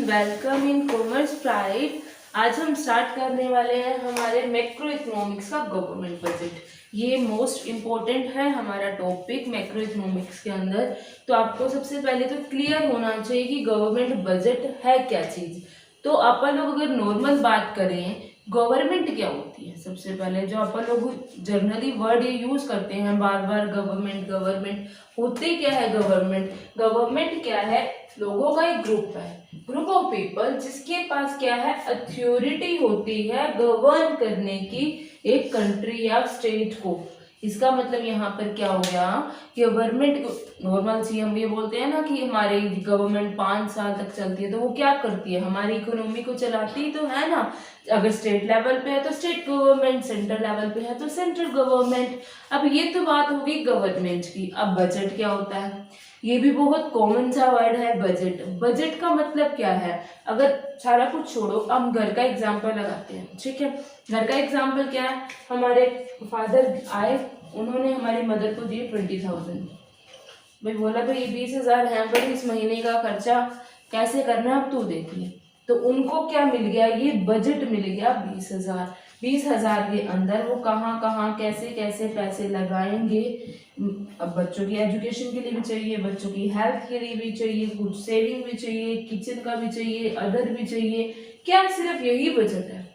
Welcome in commerce pride. आज हम start करने वाले हैं हमारे मैक्रो इकोनॉमिक्स का गवर्नमेंट बजट। ये मोस्ट इम्पोर्टेंट है हमारा टॉपिक मैक्रो इकोनॉमिक्स के अंदर। तो आपको सबसे पहले तो क्लियर होना चाहिए कि गवर्नमेंट बजट है क्या चीज़। तो अपन लोग अगर नॉर्मल बात करें गवर्नमेंट क्या होती है, सबसे पहले जो अपन लोग जनरली वर्ड ये यूज करते हैं बार बार, गवर्नमेंट गवर्नमेंट, होते क्या है गवर्नमेंट? गवर्नमेंट क्या है? लोगों का एक ग्रुप है, ग्रुप ऑफ पीपल जिसके पास क्या है, अथॉरिटी होती है गवर्न करने की एक कंट्री या स्टेट को। इसका मतलब यहाँ पर क्या हो गया, गवर्नमेंट नॉर्मल सी हम ये बोलते हैं ना कि हमारी गवर्नमेंट 5 साल तक चलती है, तो वो क्या करती है, हमारी इकोनॉमी को चलाती तो है ना। अगर स्टेट लेवल पे है तो स्टेट गवर्नमेंट, सेंट्रल लेवल पे है तो सेंट्रल गवर्नमेंट। अब ये तो बात होगी गवर्नमेंट की। अब बजट क्या होता है, ये भी बहुत कॉमन सा वर्ड है बजट। बजट का मतलब क्या है, अगर सारा कुछ छोड़ो हम घर का एग्जांपल लगाते हैं, ठीक है। घर का एग्जांपल क्या है, हमारे फादर आए, उन्होंने हमारी मदर को दिए 20,000। भाई बोला तो ये 20,000 है, पर इस महीने का खर्चा कैसे करना है अब तू देखिए। तो उनको क्या मिल गया, ये बजट मिल गया 20,000। 20,000 के अंदर वो कहाँ कहाँ कैसे कैसे पैसे लगाएंगे। अब बच्चों की एजुकेशन के लिए भी चाहिए, बच्चों की हेल्थ के लिए भी चाहिए, कुछ सेविंग भी चाहिए, किचन का भी चाहिए, अदर भी चाहिए। क्या सिर्फ यही बजट है?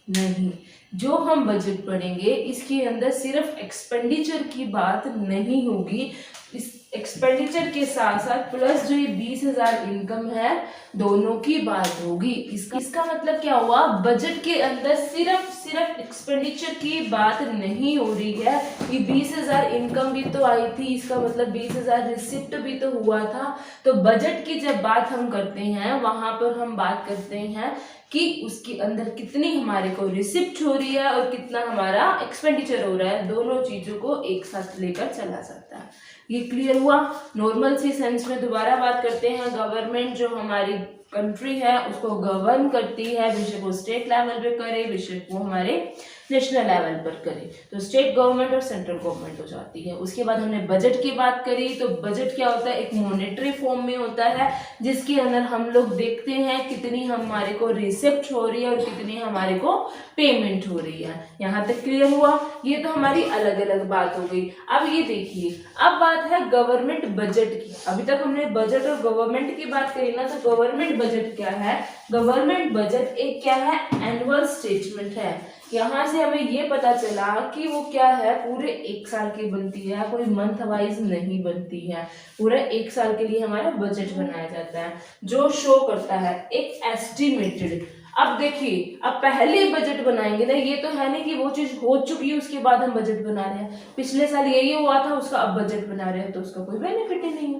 नहीं। जो हम बजट पढ़ेंगे इसके अंदर सिर्फ एक्सपेंडिचर की बात नहीं होगी, इस एक्सपेंडिचर के साथ साथ प्लस जो ये 20,000 इनकम है दोनों की बात होगी। इसका मतलब क्या हुआ, बजट के अंदर सिर्फ एक्सपेंडिचर की बात नहीं हो रही है। ये 20,000 इनकम भी तो आई थी, इसका मतलब 20,000 रिसिप्ट भी तो हुआ था। तो बजट की जब बात हम करते हैं वहां पर हम बात करते हैं कि उसके अंदर कितनी हमारे को रिसिप्ट हो रही है और कितना हमारा एक्सपेंडिचर हो रहा है। दोनों चीजों को एक साथ लेकर चला सकता है। ये क्लियर हुआ। नॉर्मल सी सेंस में दोबारा बात करते हैं। गवर्नमेंट जो हमारी कंट्री है उसको गवर्न करती है, बेशक वो स्टेट लेवल पे करे, बेशक वो हमारे नेशनल लेवल पर करे, तो स्टेट गवर्नमेंट और सेंट्रल गवर्नमेंट हो जाती है। उसके बाद हमने बजट की बात करी, तो बजट क्या होता है, एक मॉनेटरी फॉर्म में होता है जिसके अंदर हम लोग देखते हैं कितनी हमारे को रिसिप्ट हो रही है और कितनी हमारे को पेमेंट हो रही है। यहाँ तक क्लियर हुआ। ये तो हमारी अलग अलग बात हो गई। अब ये देखिए, अब बात है गवर्नमेंट बजट की। अभी तक हमने बजट और गवर्नमेंट की बात करी ना, तो गवर्नमेंट बजट क्या है? गवर्नमेंट बजट एक क्या है, एनुअल स्टेटमेंट है। यहाँ से हमें ये पता चला कि वो क्या है, पूरे एक साल की बनती है, कोई मंथ वाइज नहीं बनती है। पूरे एक साल के लिए हमारा बजट बनाया जाता है जो शो करता है एक एस्टिमेटेड। अब देखिए, अब पहले बजट बनाएंगे ना, ये तो है नहीं कि वो चीज हो चुकी है उसके बाद हम बजट बना रहे हैं। पिछले साल यही हुआ था, उसका अब बजट बना रहे हैं, तो उसका कोई बेनिफिट ही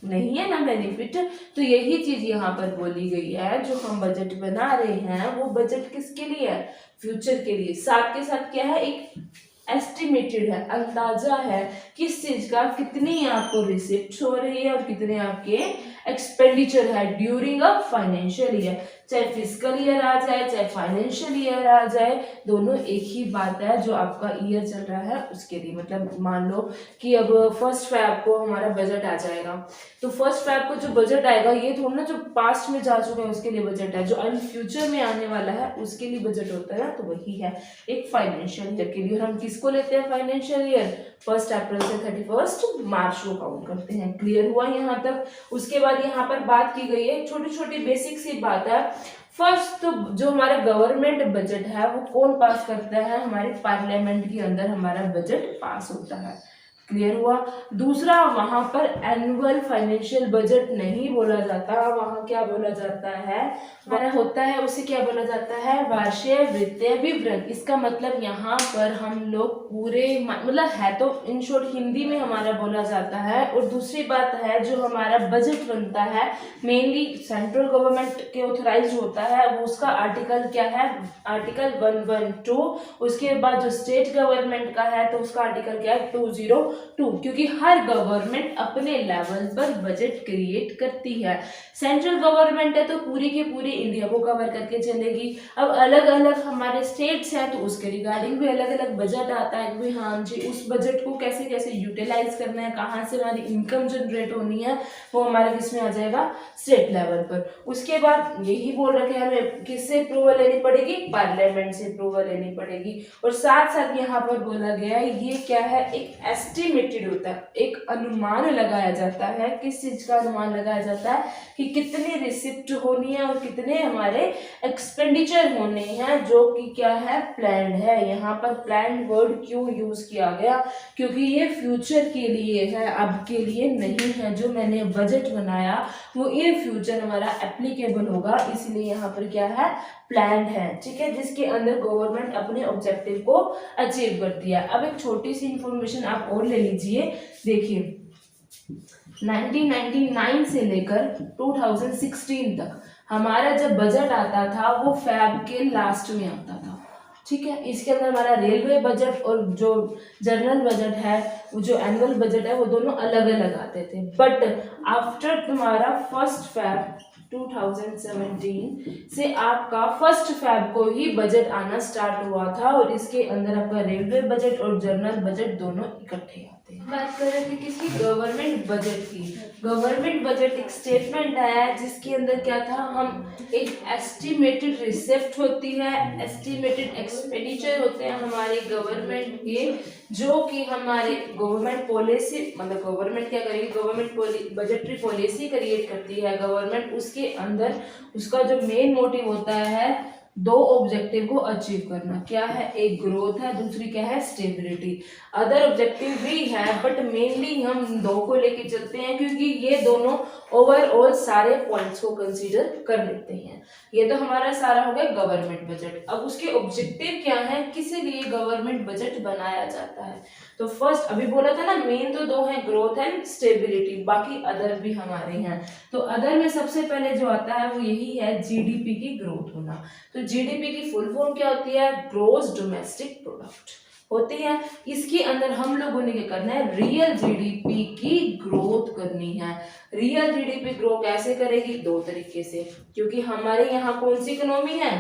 नहीं है ना बेनिफिट। तो यही चीज यहाँ पर बोली गई है, जो हम बजट बना रहे हैं वो बजट किसके लिए है, फ्यूचर के लिए। साथ के साथ क्या है, एक एस्टिमेटेड है, अंदाजा है किस चीज का, कितनी आपको रिसिप्ट हो रही है और कितने आपके एक्सपेंडिचर है ड्यूरिंग अ फाइनेंशियल ईयर। चाहे फिजिकल ईयर आ जाए चाहे फाइनेंशियल ईयर आ जाए, दोनों एक ही बात है। जो आपका ईयर चल रहा है उसके लिए, मतलब मान लो कि अब 1 फरवरी को हमारा बजट आ जाएगा, तो 1 फरवरी को जो बजट आएगा ये थोड़ा ना जो पास्ट में जा चुके हैं उसके लिए बजट है, जो इन फ्यूचर में आने वाला है उसके लिए बजट होता है ना। तो वही है एक फाइनेंशियल ईयर के लिए। हम किसको लेते हैं फाइनेंशियल ईयर? 1 अप्रैल से 31 मार्च को काउंट करते हैं। क्लियर हुआ यहाँ तक। उसके बाद यहाँ पर बात की गई है, छोटी छोटी बेसिक सी बात है। फर्स्ट तो जो हमारा गवर्नमेंट बजट है वो कौन पास करता है, हमारे पार्लियामेंट के अंदर हमारा बजट पास होता है। क्लियर हुआ। दूसरा, वहां पर एनुअल फाइनेंशियल बजट नहीं बोला जाता, वहां क्या बोला जाता है, हमारा होता है उसे क्या बोला जाता है, वार्षिक वित्तीय विवरण। इसका मतलब यहाँ पर हम लोग पूरे, मतलब है तो इन शॉर्ट हिंदी में हमारा बोला जाता है। और दूसरी बात है, जो हमारा बजट बनता है मेनली सेंट्रल गवर्नमेंट के ऑथराइज होता है, वो उसका आर्टिकल क्या है, आर्टिकल 112। उसके बाद जो स्टेट गवर्नमेंट का है तो उसका आर्टिकल क्या है, 20 टू, क्योंकि हर गवर्नमेंट अपने लेवल पर बजट क्रिएट करती है। सेंट्रल गवर्नमेंट है तो पूरी के पूरी इंडिया को कवर करके चलेगी। अब अलग अलग हमारे स्टेट्स हैं तो उसके रिगार्डिंग भी अलग अलग बजट आता है कि हाँ जी उस बजट को कैसे कैसे यूटिलाइज करना है, कहाँ से हमारी इनकम जनरेट होनी है, वो हमारे किस में आ जाएगा, स्टेट लेवल पर। उसके बाद यही बोल रखे हमें किससे अप्रूवल लेनी पड़ेगी, पार्लियामेंट से अप्रूवल लेनी पड़ेगी। और साथ साथ यहाँ पर बोला गया है ये क्या है, एक एस्टिमेटेड होता है, एक अनुमान लगाया जाता है। किस चीज का अनुमान लगाया जाता है कि कितनी रिसिप्ट होनी है और कितने हमारे एक्सपेंडिचर होने हैं, जो कि क्या है, प्लान्ड है। यहाँ पर प्लान्ड वर्ड क्यों यूज किया गया, क्योंकि ये फ्यूचर के लिए है, अब के लिए नहीं है। जो मैंने बजट बनाया वो इन फ्यूचर हमारा एप्लीकेबल होगा, इसलिए यहाँ पर क्या है, प्लान्ड है, ठीक है, जिसके अंदर गवर्नमेंट अपने ऑब्जेक्टिव को अचीव करती है। अब एक छोटी सी इंफॉर्मेशन आप और ले लीजिए, देखिए 1999 से लेकर 2016 तक हमारा जब बजट आता था वो फैब के लास्ट में आता था, ठीक है। इसके अंदर हमारा रेलवे बजट और जो जनरल बजट है, वो जो एनुअल बजट है, वो दोनों अलग अलग आते थे। बट आफ्टर तुम्हारा 1 फैब 2017 से आपका 1 फैब को ही बजट आना स्टार्ट हुआ था, और इसके अंदर आपका रेलवे बजट और जनरल बजट दोनों इकट्ठे आते हैं। बात कर रहे थे किसकी, गवर्नमेंट बजट की। गवर्नमेंट बजट एक स्टेटमेंट है जिसके अंदर क्या था, हम एक एस्टिमेटेड रिसिप्ट होती है, एस्टिमेटेड एक्सपेंडिचर होते हैं हमारे गवर्नमेंट के, जो कि हमारे गवर्नमेंट पॉलिसी, मतलब गवर्नमेंट क्या करेगी, गवर्नमेंट बजटरी पॉलिसी क्रिएट करती है गवर्नमेंट। उसके अंदर उसका जो मेन मोटिव होता है 2 ऑब्जेक्टिव को अचीव करना। क्या है, एक ग्रोथ है, दूसरी क्या है, स्टेबिलिटी। अदर ऑब्जेक्टिव भी है बट मेनली हम 2 को लेके चलते हैं, क्योंकि ये दोनों ओवरऑल सारे पॉइंट्स को कंसीडर कर लेते हैं। ये तो हमारा सारा हो गया गवर्नमेंट बजट। अब उसके ऑब्जेक्टिव क्या है, किस लिए गवर्नमेंट बजट बनाया जाता है। तो फर्स्ट अभी बोला था ना, मेन तो 2 हैं, ग्रोथ एंड स्टेबिलिटी, बाकी अदर भी हमारे हैं। तो अदर में सबसे पहले जो आता है वो यही है, जीडीपी की ग्रोथ होना। तो जीडीपी की फुल फॉर्म क्या होती है, ग्रॉस डोमेस्टिक प्रोडक्ट होती है। इसके अंदर हम लोगों ने क्या करना है, रियल जीडीपी की ग्रोथ करनी है। रियल जीडीपी ग्रो कैसे करेगी, 2 तरीके से, क्योंकि हमारे यहाँ कौन सी इकोनॉमी है,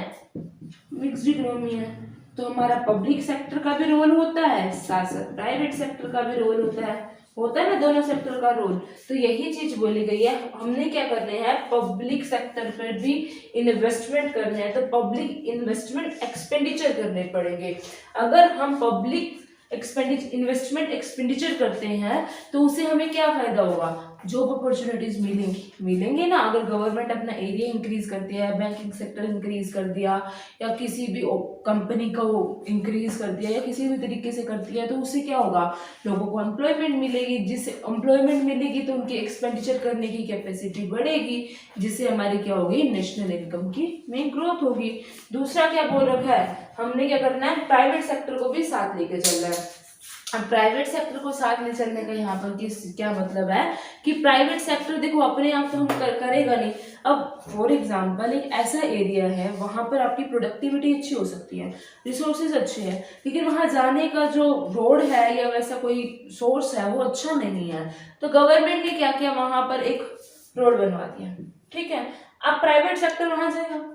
मिक्स्ड इकोनॉमी है। तो हमारा पब्लिक सेक्टर का भी रोल होता है, साथ साथ प्राइवेट सेक्टर का भी रोल होता है ना, दोनों सेक्टर का रोल। तो यही चीज बोली गई है, हमने क्या करने हैं, पब्लिक सेक्टर पर भी इन्वेस्टमेंट करने हैं, तो पब्लिक इन्वेस्टमेंट एक्सपेंडिचर करने पड़ेंगे। अगर हम पब्लिक इन्वेस्टमेंट एक्सपेंडिचर करते हैं तो उससे हमें क्या फायदा होगा, जॉब अपॉर्चुनिटीज मिलेंगे ना। अगर गवर्नमेंट अपना एरिया इंक्रीज करती है, बैंकिंग सेक्टर इंक्रीज कर दिया, या किसी भी कंपनी को इंक्रीज कर दिया, या किसी भी तरीके से करती है, तो उससे क्या होगा, लोगों को एम्प्लॉयमेंट मिलेगी। जिससे एम्प्लॉयमेंट मिलेगी तो उनकी एक्सपेंडिचर करने की कैपेसिटी बढ़ेगी, जिससे हमारी क्या होगी, नेशनल इनकम की में ग्रोथ होगी। दूसरा क्या बोल रखा है, हमने क्या करना है, प्राइवेट सेक्टर को भी साथ लेके चलना है। अब प्राइवेट सेक्टर को साथ ले चलने का यहाँ पर क्या मतलब है कि प्राइवेट सेक्टर देखो अपने आप तो हम करेगा नहीं। अब फॉर एग्जांपल एक ऐसा एरिया है, वहां पर आपकी प्रोडक्टिविटी अच्छी हो सकती है, रिसोर्सेज अच्छे हैं, लेकिन वहां जाने का जो रोड है या वैसा कोई सोर्स है वो अच्छा नहीं है। तो गवर्नमेंट ने क्या किया, वहां पर एक रोड बनवा दिया, ठीक है। अब प्राइवेट सेक्टर वहां जाएगा,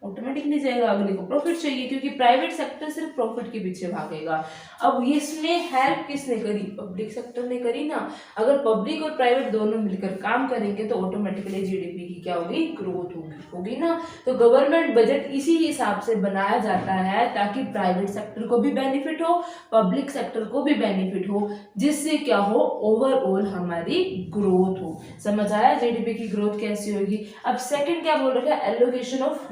ऑटोमेटिकली जाएगा, अगले को प्रॉफिट चाहिए, क्योंकि प्राइवेट सेक्टर सिर्फ प्रॉफिट के पीछे भागेगा। अब इसमें हेल्प किसने करी, पब्लिक सेक्टर ने करी ना। अगर पब्लिक और प्राइवेट दोनों मिलकर काम करेंगे तो ऑटोमेटिकली जीडीपी की क्या होगी, ग्रोथ होगी ना। तो गवर्नमेंट बजट इसी हिसाब से बनाया जाता है ताकि प्राइवेट सेक्टर को भी बेनिफिट हो, पब्लिक सेक्टर को भी बेनिफिट हो, जिससे क्या हो, ओवरऑल हमारी ग्रोथ हो। समझ आया जीडीपी की ग्रोथ कैसी होगी। अब सेकंड क्या बोल रखा है, एलोकेशन ऑफ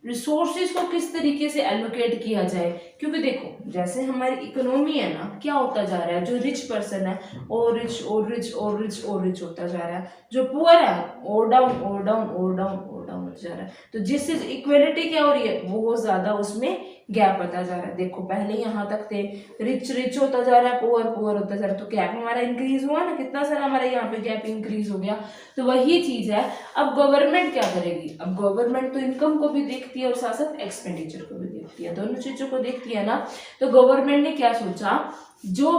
रिसोर्सेज को किस तरीके से एलोकेट किया जाए, क्योंकि देखो जैसे हमारी इकोनॉमी है ना, क्या होता जा रहा है, जो रिच पर्सन है और रिच और रिच और रिच और रिच होता जा रहा है, जो पुअर है और डाउन और डाउन और डाउन और डाउन होता जा रहा है। तो जिससे इक्वेलिटी क्या हो रही है, वो ज्यादा उसमें गैप होता जा रहा है। देखो पहले यहाँ तक थे, रिच रिच होता जा रहा है, पुअर पुअर होता जा रहा है, तो गैप हमारा इंक्रीज हुआ ना, कितना सारा हमारा यहाँ पे गैप इंक्रीज हो गया। तो वही चीज है। अब गवर्नमेंट क्या करेगी, अब गवर्नमेंट तो इनकम को भी देखती है और साथ साथ एक्सपेंडिचर को भी देखती है। देखती है, दोनों चीज़ों को देखती है ना। तो गवर्नमेंट ने क्या सोचा, जो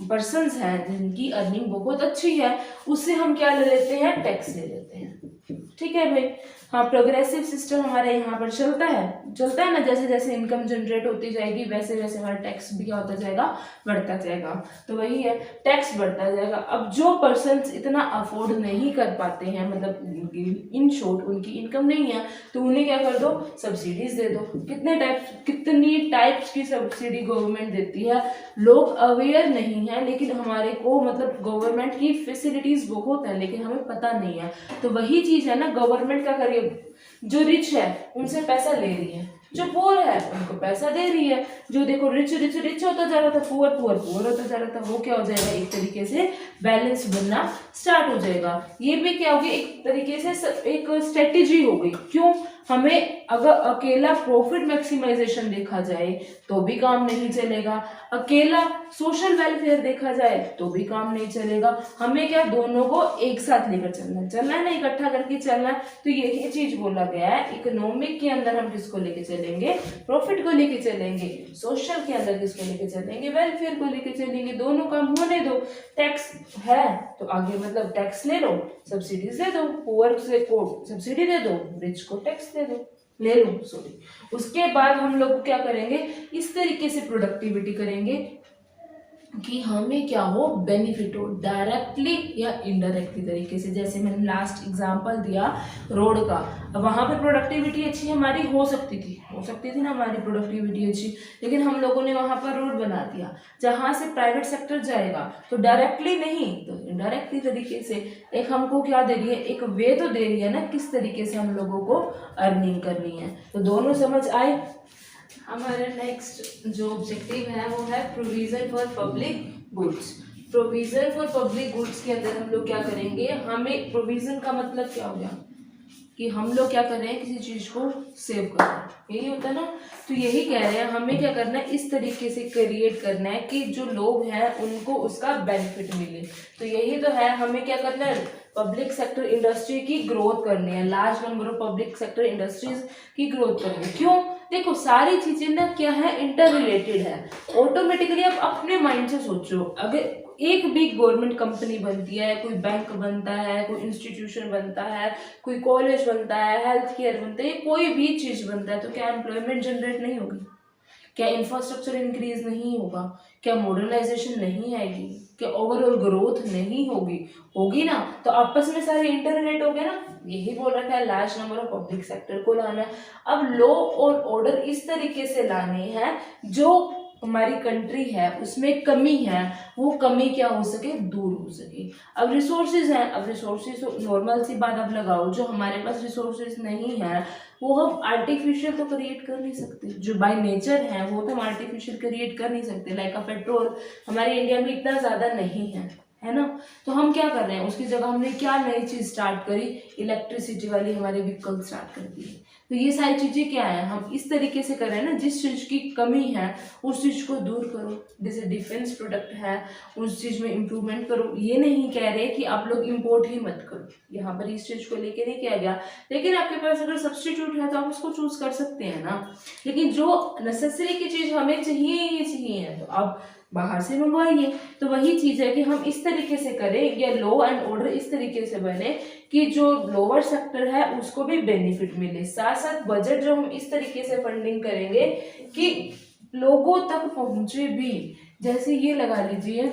पर्सन्स हैं जिनकी अर्निंग बहुत अच्छी है उससे हम क्या ले लेते हैं, टैक्स ले लेते हैं। ठीक है भाई, हाँ, प्रोग्रेसिव सिस्टम हमारे यहाँ पर चलता है ना, जैसे जैसे इनकम जनरेट होती जाएगी वैसे वैसे हमारा टैक्स भी क्या होता जाएगा, बढ़ता जाएगा। तो वही है, टैक्स बढ़ता जाएगा। अब जो पर्सन्स इतना अफोर्ड नहीं कर पाते हैं, मतलब इन शॉर्ट उनकी इनकम नहीं है, तो उन्हें क्या कर दो, सब्सिडीज दे दो। कितनी टाइप्स की सब्सिडी गवर्नमेंट देती है, लोग अवेयर नहीं है, लेकिन हमारे को मतलब गवर्नमेंट की फैसिलिटीज बहुत है लेकिन हमें पता नहीं है। तो वही चीज़ है ना, गवर्नमेंट क्या करिए, जो रिच है उनसे पैसा ले रही है, जो पुअर है उनको पैसा दे रही है। जो देखो रिच रिच रिच होता जा रहा था, पुअर पुअर पुअर होता जा रहा था, वो क्या हो जाएगा, एक तरीके से बैलेंस बनना स्टार्ट हो जाएगा। ये भी क्या होगी, एक तरीके से एक स्ट्रेटेजी हो गई। क्यों, हमें अगर अकेला प्रॉफिट मैक्सिमाइजेशन देखा जाए तो भी काम नहीं चलेगा, अकेला सोशल वेलफेयर देखा जाए तो भी काम नहीं चलेगा। हमें क्या, दोनों को एक साथ लेकर चलना है ना, इकट्ठा करके चलना है। तो यही चीज बोला गया है, इकोनॉमिक के अंदर हम किसको लेके चलेंगे, प्रॉफिट को लेके चलेंगे, सोशल के अंदर किसको लेके चलेंगे, वेलफेयर को लेके चलेंगे। दोनों काम होने दो, टैक्स है तो आगे मतलब टैक्स ले लो, सब्सिडीज दे दो, पुअर से को सब्सिडी दे दो, रिच को टैक्स दे दो, ले लो सॉरी। उसके बाद हम लोग क्या करेंगे, इस तरीके से प्रोडक्टिविटी करेंगे कि हमें क्या हो, बेनिफिट हो, डायरेक्टली या इनडायरेक्टली तरीके से। जैसे मैंने लास्ट एग्जांपल दिया रोड का, अब वहाँ पे प्रोडक्टिविटी अच्छी हमारी हो सकती थी ना हमारी प्रोडक्टिविटी अच्छी, लेकिन हम लोगों ने वहाँ पर रोड बना दिया जहाँ से प्राइवेट सेक्टर जाएगा, तो डायरेक्टली नहीं तो इनडायरेक्टली तरीके से एक हमको क्या दे रही है, एक वे तो दे रही है ना किस तरीके से हम लोगों को अर्निंग करनी है। तो दोनों समझ आए। हमारा नेक्स्ट जो ऑब्जेक्टिव है वो है provision for public goods. Provision for public goods के अंदर हम लोग क्या करेंगे, हमें प्रोविजन का मतलब क्या हो गया कि हम लोग क्या कर रहे हैं, किसी चीज को सेव कर रहे हैं, यही होता है ना। तो यही कह रहे हैं हमें क्या करना है, इस तरीके से क्रिएट करना है कि जो लोग हैं उनको उसका बेनिफिट मिले। तो यही तो है, हमें क्या करना है, पब्लिक सेक्टर इंडस्ट्री की ग्रोथ करनी है, large number of public sector industries की ग्रोथ करनी है। क्यों, देखो सारी चीजें ना क्या है, इंटर रिलेटेड है। ऑटोमेटिकली आप अपने माइंड से सोचो, अगर एक भी गवर्नमेंट कंपनी बनती है, कोई बैंक बनता है, कोई इंस्टीट्यूशन बनता है, कोई कॉलेज बनता है, हेल्थ केयर बनता है, कोई भी चीज बनता है, तो क्या एम्प्लॉयमेंट जनरेट नहीं होगी, क्या इंफ्रास्ट्रक्चर इंक्रीज नहीं होगा, क्या मॉडर्नाइजेशन नहीं आएगी, क्या ओवरऑल ग्रोथ नहीं होगी ना। तो आपस में सारे इंटर रिलेट हो गए ना, यही बोल रखा है large number of public sector को लाना है। अब लॉ और ऑर्डर इस तरीके से लाने हैं जो हमारी कंट्री है उसमें कमी है, वो कमी क्या हो सके, दूर हो सके। अब रिसोर्सेज हैं, अब रिसोर्सेज तो नॉर्मल सी बात अब लगाओ, जो हमारे पास रिसोर्सेज नहीं है वो हम आर्टिफिशियल तो क्रिएट कर नहीं सकते, जो बाय नेचर है वो तो हम आर्टिफिशियल क्रिएट कर नहीं सकते। लाइक का पेट्रोल हमारे इंडिया में इतना ज़्यादा नहीं है ना। तो हम क्या कर रहे हैं, उसकी जगह हमने क्या नई चीज़ स्टार्ट करी, इलेक्ट्रिसिटी वाली हमारे व्हीकल स्टार्ट कर दिए। तो ये सारी चीज़ें क्या है, हम इस तरीके से कर रहे हैं ना, जिस चीज़ की कमी है उस चीज़ को दूर करो। जैसे डिफेंस प्रोडक्ट है उस चीज़ में इम्प्रूवमेंट करो। ये नहीं कह रहे कि आप लोग इम्पोर्ट ही मत करो, यहाँ पर इस चीज़ को लेके नहीं किया गया, लेकिन आपके पास अगर सब्सटीट्यूट है तो आप उसको चूज कर सकते हैं ना। लेकिन जो नेसेसरी की चीज़ हमें चाहिए ही चाहिए है तो आप बाहर से मंगवाइए। तो वही चीज़ है कि हम इस तरीके से करें, या लॉ एंड ऑर्डर इस तरीके से बने कि जो लोअर सेक्टर है उसको भी बेनिफिट मिले, साथ साथ बजट जो हम इस तरीके से फंडिंग करेंगे कि लोगों तक पहुंचे भी। जैसे ये लगा लीजिए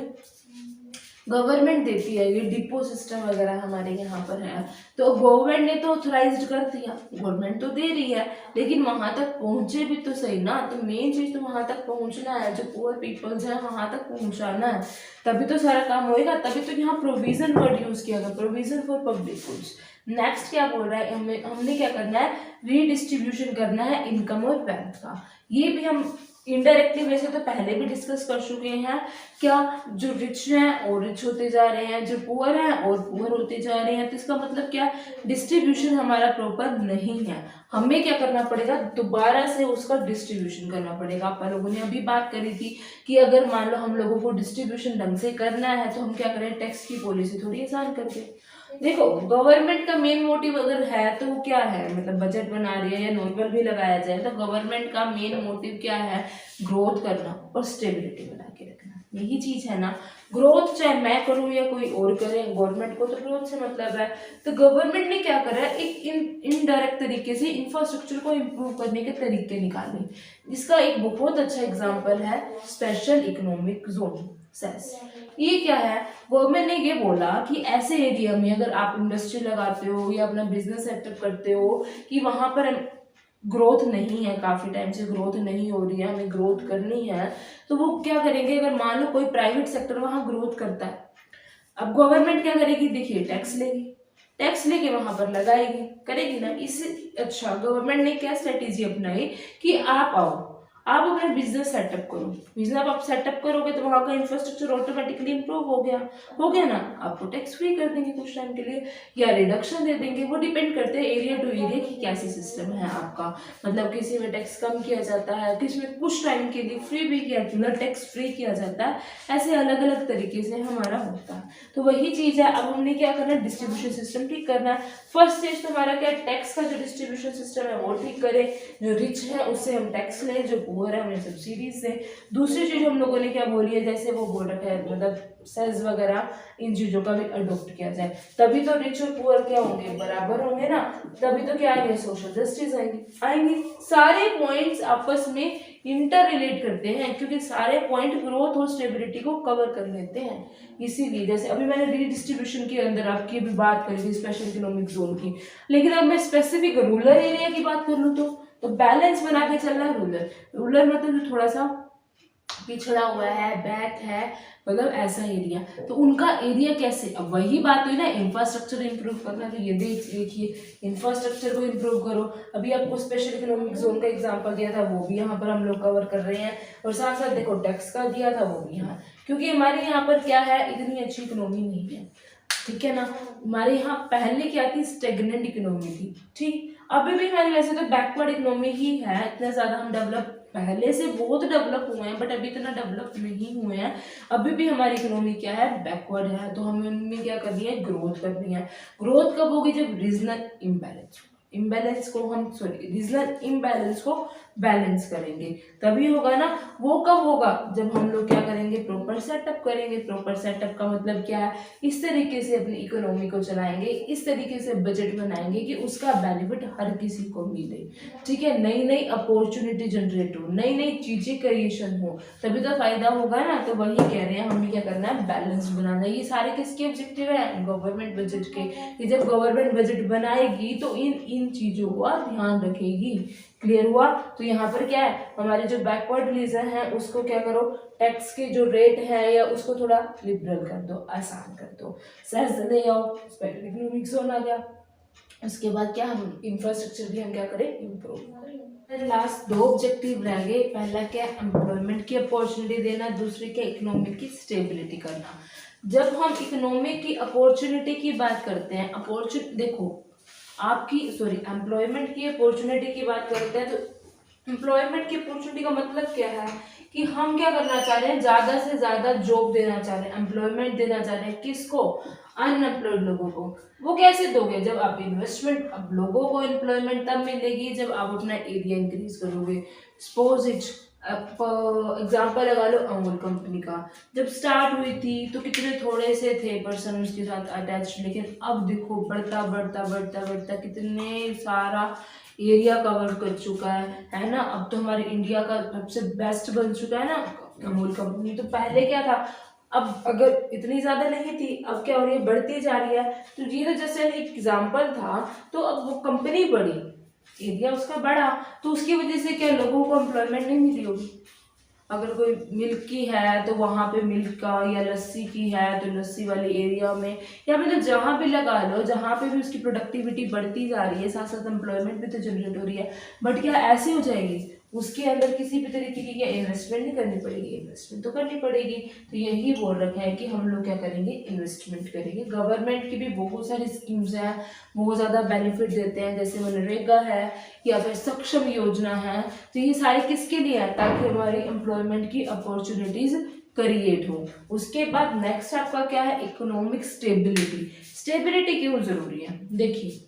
गवर्नमेंट देती है, ये डिपो सिस्टम वगैरह हमारे यहाँ पर है, तो गवर्नमेंट ने तो ऑथराइज्ड कर दिया, गवर्नमेंट तो दे रही है, लेकिन वहाँ तक पहुँचे भी तो सही ना। तो मेन चीज़ तो वहाँ तक पहुँचना है, जो पुअर पीपल्स है वहाँ तक पहुँचाना है, तभी तो सारा काम होएगा। तभी तो यहाँ प्रोविजन वर्ड यूज़ किया गया, provision for public goods. Next क्या बोल रहा है, हमने क्या करना है, रीडिस्ट्रीब्यूशन करना है इनकम और वेल्थ का। ये भी हम इनडायरेक्टली वैसे तो पहले भी डिस्कस कर चुके हैं। क्या, जो रिच हैं और रिच होते जा रहे हैं, जो पुअर हैं और पुअर होते जा रहे हैं, तो इसका मतलब क्या, डिस्ट्रीब्यूशन हमारा प्रॉपर नहीं है। हमें क्या करना पड़ेगा, दोबारा से उसका डिस्ट्रीब्यूशन करना पड़ेगा। आप लोगों ने अभी बात करी थी कि अगर मान लो हम लोगों को डिस्ट्रीब्यूशन ढंग से करना है तो हम क्या करें, टैक्स की पॉलिसी थोड़ी आसान कर दें। देखो, गवर्नमेंट का मेन मोटिव अगर है तो वो क्या है, मतलब बजट बना रही है या नॉर्मल भी लगाया जाए तो गवर्नमेंट का मेन मोटिव क्या है, ग्रोथ करना और स्टेबिलिटी बना के रखना, यही चीज है ना। ग्रोथ चाहे मैं करूं या कोई और करे, गवर्नमेंट को तो ग्रोथ से मतलब है। तो गवर्नमेंट ने क्या करा है, एक इनडायरेक्ट तरीके से इंफ्रास्ट्रक्चर को इम्प्रूव करने के तरीके निकाले, जिसका एक बहुत अच्छा एग्जाम्पल है स्पेशल इकोनॉमिक जोन सेस। ये क्या है, गवर्नमेंट ने ये बोला कि ऐसे एरिया में अगर आप इंडस्ट्री लगाते हो या अपना बिजनेस सेटअप करते हो कि वहां पर ग्रोथ नहीं है, काफी टाइम से ग्रोथ नहीं हो रही है, हमें ग्रोथ करनी है, तो वो क्या करेंगे, अगर मान लो कोई प्राइवेट सेक्टर वहां ग्रोथ करता है, अब गवर्नमेंट क्या करेगी, देखिए टैक्स लेगी, टैक्स लेके वहां पर लगाएगी, करेगी ना। इस अच्छा, गवर्नमेंट ने क्या स्ट्रेटेजी अपनाई कि आप आओ, आप अपना बिजनेस सेटअप करो, बिजनेस आप सेटअप करोगे तो वहां का इंफ्रास्ट्रक्चर ऑटोमेटिकली इंप्रूव हो गया ना, आपको टैक्स फ्री कर देंगे कुछ टाइम के लिए या रिडक्शन दे देंगे, वो डिपेंड करते हैं एरिया टू एरिया की कैसी सिस्टम है आपका, मतलब किसी में टैक्स कम किया जाता है, किसी में कुछ टाइम के लिए फ्री भी किया, मतलब टैक्स फ्री किया जाता है, ऐसे अलग अलग तरीके से हमारा होता है। तो वही चीज है, अब हमने क्या करना है, डिस्ट्रीब्यूशन सिस्टम ठीक करना है। फर्स्ट स्टेज तो हमारा क्या है, टैक्स का जो डिस्ट्रीब्यूशन सिस्टम है वो ठीक करें, जो रिच है उससे हम टैक्स लें, जो पुअर है हमें सब्सिडीज दें। दूसरी चीज हम लोगों ने क्या बोली है, जैसे वो बोल रखा है, मतलब सेस वगैरह इन चीजों का भी अडोप्ट किया जाए, तभी तो रिच और पुअर क्या होंगे, बराबर होंगे ना, तभी तो क्या आएंगे, सोशल जस्टिस आएंगे। सारे पॉइंट्स आपस में इंटर रिलेट करते हैं, क्योंकि सारे पॉइंट ग्रोथ और स्टेबिलिटी को कवर कर लेते हैं। इसीलिए जैसे अभी मैंने रीडिस्ट्रीब्यूशन के अंदर आपकी अभी बात करी थी स्पेशल इकोनॉमिक जोन की, लेकिन अब मैं स्पेसिफिक रूरल एरिया की बात कर लूँ तो बैलेंस बना के चलना है। रूरल मतलब जो थोड़ा सा पिछड़ा हुआ है, बैक है, मतलब ऐसा एरिया, तो उनका एरिया कैसे, अब वही बात हुई ना, इंफ्रास्ट्रक्चर इंप्रूव करना, तो ये देखिए इंफ्रास्ट्रक्चर को इंप्रूव करो। अभी आपको स्पेशल इकोनॉमिक जोन का एग्जांपल दिया था, वो भी यहाँ पर हम लोग कवर कर रहे हैं, और साथ साथ देखो टैक्स का दिया था वो भी यहाँ, क्योंकि हमारे यहाँ पर क्या है, इतनी अच्छी इकोनॉमी नहीं है, ठीक है ना। हमारे यहाँ पहले क्या थी, स्टेगनेंट इकोनॉमी थी, ठीक। अभी भी हमारी वैसे तो बैकवर्ड इकोनॉमी ही है, इतना ज्यादा हम डेवलप, पहले से बहुत डेवलप हुए हैं बट अभी इतना डेवलप नहीं हुए हैं, अभी भी हमारी इकोनॉमी क्या है, बैकवर्ड है। तो हमें उनमें क्या करनी है, ग्रोथ करनी है। ग्रोथ कब होगी, जब रीजनल इम्बैलेंस को हम रीजनल इम्बैलेंस को बैलेंस करेंगे, तभी होगा ना। वो कब होगा, जब हम लोग क्या करेंगे, प्रॉपर सेटअप करेंगे। प्रॉपर सेटअप का मतलब क्या है, इस तरीके से अपनी इकोनॉमी को चलाएंगे, इस तरीके से बजट बनाएंगे कि उसका बेनिफिट हर किसी को मिले, ठीक है। नई नई अपॉर्चुनिटी जनरेट हो, नई नई चीजें क्रिएशन हो, तभी तो फायदा होगा ना। तो वही कह रहे हैं, हमें क्या करना है, बैलेंस बनाना है। ये सारे किसके ऑब्जेक्टिव है, गवर्नमेंट बजट के, कि जब गवर्नमेंट बजट बनाएगी तो इन चीजों का ध्यान रखेगी। क्लियर हुआ। तो यहाँ पर क्या है, हमारे जो बैकवर्ड रीजन है उसको क्या करो, टैक्स के जो रेट है या उसको थोड़ा लिबरल कर दो, आसान कर दो, सहज ले आओ, इकोनॉमिक जोन आ गया। उसके बाद क्या, हम इंफ्रास्ट्रक्चर भी हम क्या करें, इम्प्रूव करें। लास्ट 2 ऑब्जेक्टिव रह गए, पहला क्या, एम्प्लॉयमेंट की अपॉर्चुनिटी देना, दूसरी क्या, इकोनॉमिक की स्टेबिलिटी करना। जब हम इकोनॉमिक की अपॉर्चुनिटी की बात करते हैं, अपॉर्चुनिटी देखो आपकी, सॉरी, एम्प्लॉयमेंट की अपॉर्चुनिटी की बात करते हैं, तो एम्प्लॉयमेंट की अपॉर्चुनिटी का मतलब क्या है कि हम क्या करना चाह रहे हैं, ज्यादा से ज्यादा जॉब देना चाह रहे हैं, एम्प्लॉयमेंट देना चाह रहे हैं, किसको, अनएम्प्लॉयड लोगों को। वो कैसे दोगे, जब आप इन्वेस्टमेंट, अब लोगों को एम्प्लॉयमेंट तब मिलेगी जब आप अपना एरिया इंक्रीज करोगे। सपोज इट, आप एग्जाम्पल लगा लो अमूल कंपनी का, जब स्टार्ट हुई थी तो कितने थोड़े से थे पर्सन उसके साथ अटैच, लेकिन अब देखो बढ़ता बढ़ता बढ़ता बढ़ता कितने सारा एरिया कवर कर चुका है ना। अब तो हमारे इंडिया का सबसे बेस्ट बन चुका है ना अमूल कंपनी। तो पहले क्या था, अब अगर इतनी ज्यादा नहीं थी, अब क्या हो रही है, बढ़ती जा रही है। तो ये तो जैसे एक एग्जाम्पल था, तो अब वो कंपनी बढ़ी, एरिया उसका बढ़ा, तो उसकी वजह से क्या, लोगों को एम्प्लॉयमेंट नहीं मिली होगी। अगर कोई मिल्क की है तो वहां पे मिल्क का, या लस्सी की है तो लस्सी वाले एरिया में, या मतलब जहाँ भी लगा लो, जहाँ पे भी उसकी प्रोडक्टिविटी बढ़ती जा रही है, साथ साथ एम्प्लॉयमेंट भी तो जनरेट हो रही है। बट क्या ऐसे हो जाएगी, उसके अंदर किसी भी तरीके की क्या इन्वेस्टमेंट नहीं करनी पड़ेगी, इन्वेस्टमेंट तो करनी पड़ेगी। तो यही बोल रखा है कि हम लोग क्या करेंगे, इन्वेस्टमेंट करेंगे। गवर्नमेंट की भी बहुत सारी स्कीम्स हैं, बहुत ज़्यादा बेनिफिट देते हैं, जैसे मनरेगा है या फिर सक्षम योजना है। तो ये सारी किसके लिए है, ताकि हमारी एम्प्लॉयमेंट की अपॉर्चुनिटीज क्रिएट हो। उसके बाद नेक्स्ट आपका क्या है, इकोनॉमिक स्टेबिलिटी। स्टेबिलिटी क्यों जरूरी है, देखिए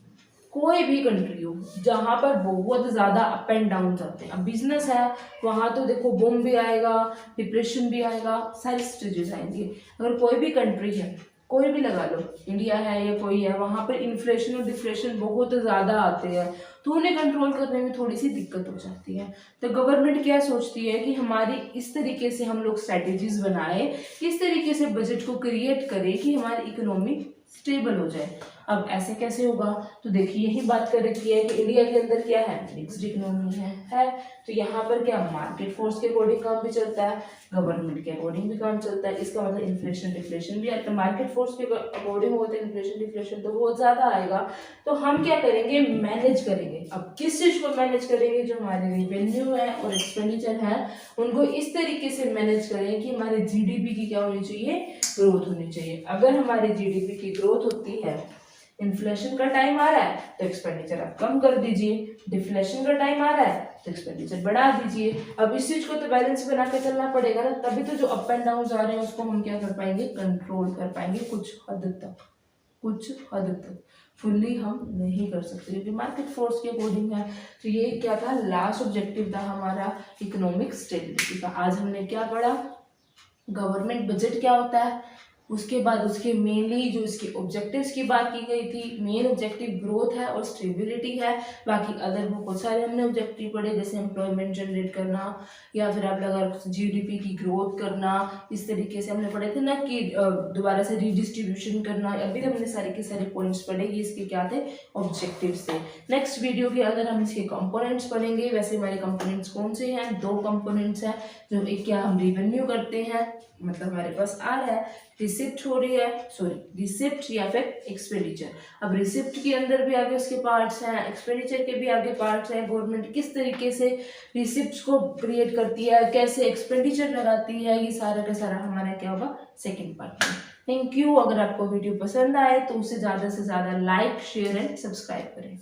कोई भी कंट्री हो जहाँ पर बहुत ज़्यादा अप एंड डाउन आते हैं, अब बिजनेस है वहाँ तो देखो बूम भी आएगा, डिप्रेशन भी आएगा, सारी स्टेजेस आएंगे। अगर कोई भी कंट्री है, कोई भी लगा लो, इंडिया है या कोई है, वहाँ पर इन्फ्लेशन और डिफ्लेशन बहुत ज़्यादा आते हैं, तो उन्हें कंट्रोल करने में थोड़ी सी दिक्कत हो जाती है। तो गवर्नमेंट क्या सोचती है कि हमारी इस तरीके से हम लोग स्ट्रैटेजीज बनाए, इस तरीके से बजट को क्रिएट करें कि हमारी इकोनॉमी स्टेबल हो जाए। अब ऐसे कैसे होगा, तो देखिए यही बात कर रखी है कि इंडिया के अंदर क्या है, मिक्स्ड इकोनॉमी है। तो यहाँ पर क्या मार्केट फोर्स के अकॉर्डिंग काम भी चलता है, गवर्नमेंट के अकॉर्डिंग भी काम चलता है। इसका मतलब इन्फ्लेशन डिफ्लेशन भी आता है, मार्केट फोर्स के अकॉर्डिंग होता है, इन्फ्लेशन डिफ्लेशन तो बहुत ज़्यादा आएगा। तो हम क्या करेंगे, मैनेज करेंगे। अब किस चीज़ को मैनेज करेंगे, जो हमारे रेवेन्यू है और एक्सपेंडिचर है उनको इस तरीके से मैनेज करें कि हमारे जीडीपी की क्या होनी चाहिए, ग्रोथ होनी चाहिए। अगर हमारी जीडीपी की ग्रोथ होती है, इन्फ्लेशन का टाइम आ रहा है तो एक्सपेंडिचर आप कम कर दीजिए, डिफ्लेशन का टाइम आ रहा है तो एक्सपेंडिचर बढ़ा दीजिए। अब इस चीज को तो बैलेंस बना के चलना पड़ेगा ना, तभी तो जो अप एंड डाउन आ रहे हैं उसको हम क्या कर पाएंगे, कंट्रोल कर पाएंगे कुछ हद तक, कुछ हद तक। फुल्ली हम नहीं कर सकते क्योंकि मार्केट फोर्स के अकॉर्डिंग है। तो ये क्या था, लास्ट ऑब्जेक्टिव था हमारा इकोनॉमिक स्टेबिलिटी का। आज हमने क्या पढ़ा, गवर्नमेंट बजट क्या होता है, उसके बाद उसके मेनली जो इसके ऑब्जेक्टिव्स की बात की गई थी, मेन ऑब्जेक्टिव ग्रोथ है और स्टेबिलिटी है। बाकी अदर बहुत सारे हमने ऑब्जेक्टिव पढ़े, जैसे एम्प्लॉयमेंट जनरेट करना या फिर आप लगा जीडीपी की ग्रोथ करना, इस तरीके से हमने पढ़े थे ना कि दोबारा से रिडिस्ट्रीब्यूशन करना। अभी हमने सारे के सारे पॉइंट्स पढ़े, ये इसके क्या थे, ऑब्जेक्टिव्स थे। नेक्स्ट वीडियो के अंदर हम इसके कंपोनेंट्स पढ़ेंगे। वैसे हमारे कंपोनेंट्स कौन से हैं, 2 कंपोनेंट्स हैं। जो एक क्या हम रिवेन्यू करते हैं, मतलब हमारे पास आ रहा है, रिसिप्ट हो रही है, सॉरी रिसिप्ट या फिर एक्सपेंडिचर। अब रिसिप्ट के अंदर भी आगे उसके पार्ट्स हैं, एक्सपेंडिचर के भी आगे पार्ट्स हैं। गवर्नमेंट किस तरीके से रिसिप्ट को क्रिएट करती है, कैसे एक्सपेंडिचर लगाती है, ये सारा का सारा हमारा क्या होगा, सेकेंड पार्ट में। Thank you. अगर आपको वीडियो पसंद आए तो उसे ज़्यादा से ज़्यादा लाइक, शेयर एंड सब्सक्राइब करें।